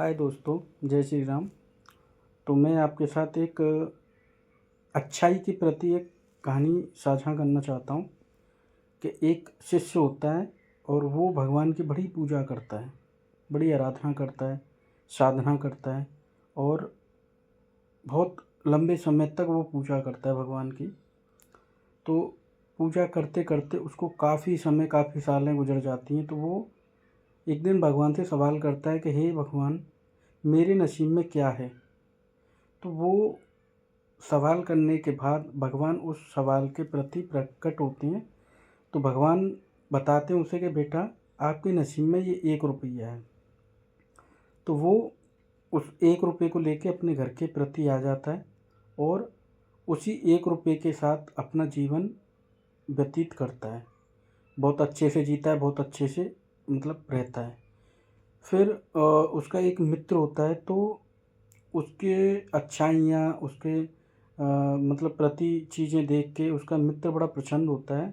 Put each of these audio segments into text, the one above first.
हाय दोस्तों, जय श्री राम। तो मैं आपके साथ एक अच्छाई के प्रति एक कहानी साझा करना चाहता हूँ कि एक शिष्य होता है और वो भगवान की बड़ी पूजा करता है, बड़ी आराधना करता है, साधना करता है और बहुत लंबे समय तक वो पूजा करता है भगवान की। तो पूजा करते करते उसको काफ़ी सालें गुजर जाती हैं। तो वो एक दिन भगवान से सवाल करता है कि हे भगवान, मेरे नसीब में क्या है। तो वो सवाल करने के बाद भगवान उस सवाल के प्रति प्रकट होते हैं। तो भगवान बताते हैं उसे कि बेटा, आपके नसीब में ये 1 रुपया है। तो वो उस 1 रुपये को लेके अपने घर के प्रति आ जाता है और उसी 1 रुपये के साथ अपना जीवन व्यतीत करता है। बहुत अच्छे से जीता है, बहुत अच्छे से मतलब रहता है। फिर उसका एक मित्र होता है। तो उसके अच्छाइयाँ, उसके मतलब प्रति चीज़ें देख के उसका मित्र बड़ा प्रसन्न होता है।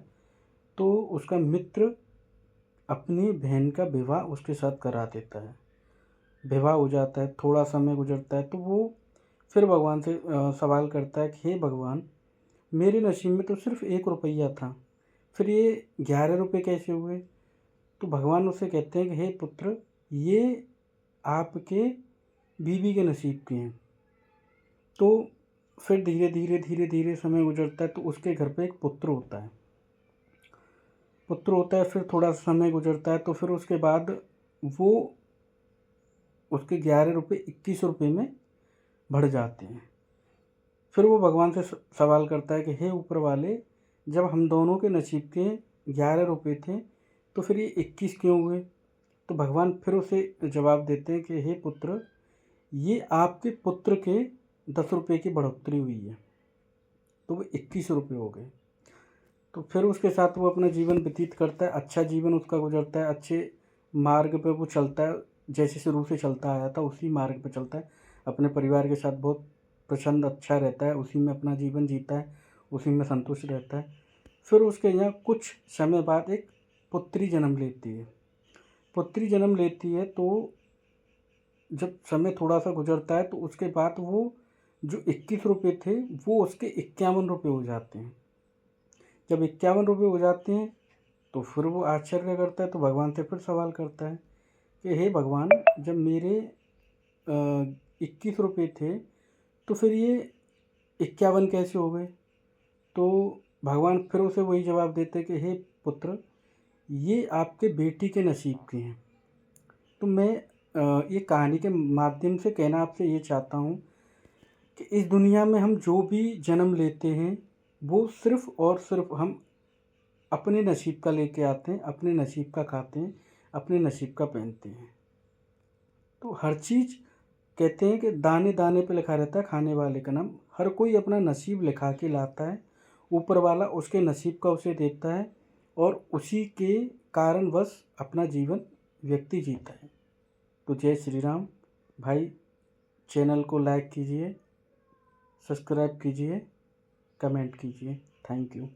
तो उसका मित्र अपनी बहन का विवाह उसके साथ करा देता है। विवाह हो जाता है, थोड़ा समय गुजरता है तो वो फिर भगवान से सवाल करता है कि हे भगवान, मेरे नसीब में तो सिर्फ़ 1 रुपया था, फिर ये 11 रुपये कैसे हुए। तो भगवान उससे कहते हैं कि हे पुत्र, ये आपके बीवी के नसीब के हैं। तो फिर धीरे धीरे समय गुजरता है। तो उसके घर पे एक पुत्र होता है। फिर थोड़ा समय गुजरता है तो फिर उसके बाद वो उसके 11 रुपये 21 रुपये में बढ़ जाते हैं। फिर वो भगवान से सवाल करता है कि हे ऊपर वाले, जब हम दोनों के नसीब के 11 रुपये थे तो फिर ये 21 क्यों हुए। तो भगवान फिर उसे जवाब देते हैं कि हे पुत्र, ये आपके पुत्र के 10 रुपये की बढ़ोतरी हुई है, तो वो 21 रुपये हो गए। तो फिर उसके साथ वो अपना जीवन व्यतीत करता है। अच्छा जीवन उसका गुजरता है, अच्छे मार्ग पे वो चलता है, जैसे शुरू से चलता आया था उसी मार्ग पे चलता है। अपने परिवार के साथ बहुत प्रसन्न अच्छा रहता है, उसी में अपना जीवन जीता है, उसी में संतुष्ट रहता है। फिर उसके यहाँ कुछ समय बाद एक पुत्री जन्म लेती है। पुत्री जन्म लेती है तो जब समय थोड़ा सा गुजरता है तो उसके बाद वो जो 21 रुपये थे वो उसके 51 रुपये हो जाते हैं। जब 51 रुपये हो जाते हैं तो फिर वो आश्चर्य करता है। तो भगवान से फिर सवाल करता है कि हे भगवान, जब मेरे 21 रुपये थे तो फिर ये 51 कैसे हो गए। तो भगवान फिर उसे वही जवाब देते कि हे पुत्र, ये आपके बेटी के नसीब के हैं। तो मैं ये कहानी के माध्यम से कहना आपसे ये चाहता हूँ कि इस दुनिया में हम जो भी जन्म लेते हैं वो सिर्फ़ और सिर्फ़ हम अपने नसीब का लेके आते हैं, अपने नसीब का खाते हैं, अपने नसीब का पहनते हैं। तो हर चीज़ कहते हैं कि दाने दाने पे लिखा रहता है खाने वाले का नाम। हर कोई अपना नसीब लिखा के लाता है, ऊपर वाला उसके नसीब का उसे देता है और उसी के कारणवश अपना जीवन व्यक्ति जीता है। तो जय श्री राम भाई। चैनल को लाइक कीजिए, सब्सक्राइब कीजिए, कमेंट कीजिए। Thank you.